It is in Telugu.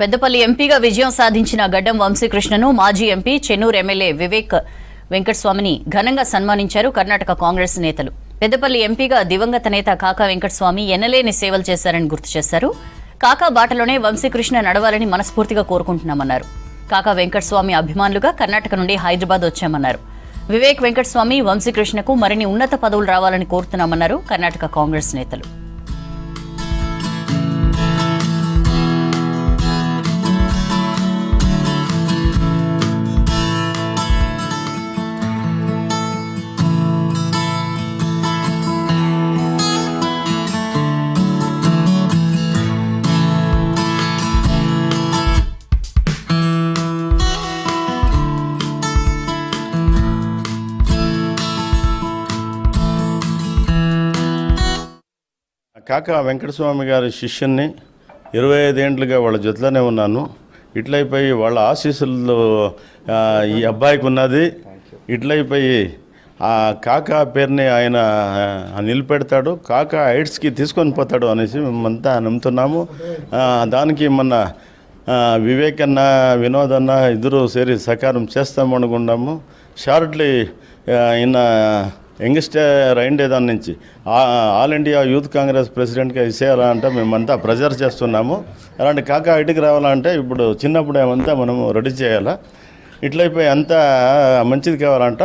పెద్దపల్లి ఎంపీగా విజయం సాధించిన గడ్డం వంశీకృష్ణను మాజీ ఎంపీ చెన్నూరు ఎమ్మెల్యే వివేక్ వెంకటస్వామిని ఘనంగా సన్మానించారు కర్ణాటక కాంగ్రెస్ నేతలు. పెద్దపల్లి ఎంపీగా దివంగత నేత కాకా వెంకటస్వామి ఎన్నలేని సేవలు చేశారని గుర్తు చేశారు. కాకా బాటలోనే వంశీకృష్ణ నడవాలని మనస్ఫూర్తిగా కోరుకుంటున్నామన్నారు. కాకా వెంకటస్వామి అభిమానులుగా కర్ణాటక నుండి హైదరాబాద్ వచ్చామన్నారు. వివేక్ వెంకటస్వామి వంశీకృష్ణకు మరిన్ని ఉన్నత పదవులు రావాలని కోరుతున్నామన్నారు కర్ణాటక కాంగ్రెస్ నేతలు. కాకా వెంకటస్వామి గారి శిష్యుని 25 ఏండ్లుగా వాళ్ళ జొత్లోనే ఉన్నాను. ఇట్లయిపోయి వాళ్ళ ఆశీస్సులు ఈ అబ్బాయికి ఉన్నది. ఇట్లయిపోయి ఆ కాకా పేరుని ఆయన నిలబెడతాడు, కాకా హైట్స్కి తీసుకొని పోతాడు అనేసి మేమంతా నమ్ముతున్నాము. దానికి మొన్న వివేక్ అన్న వినోద్ అన్న ఇద్దరు సేరి సహకారం చేస్తామనుకున్నాము. షార్ట్లీ ఈయన యంగ్స్టర్ అయిండేదాని నుంచి ఆల్ ఇండియా యూత్ కాంగ్రెస్ ప్రెసిడెంట్గా ఇచ్చేయాలా అంటే మేమంతా ప్రెజర్ చేస్తున్నాము. అలాంటి కాకా ఐటికి రావాలంటే ఇప్పుడు చిన్నప్పుడు ఏమంతా మనము రెడీ చేయాలా. ఇట్లయిపోయి అంతా మంచిది కావాలంట.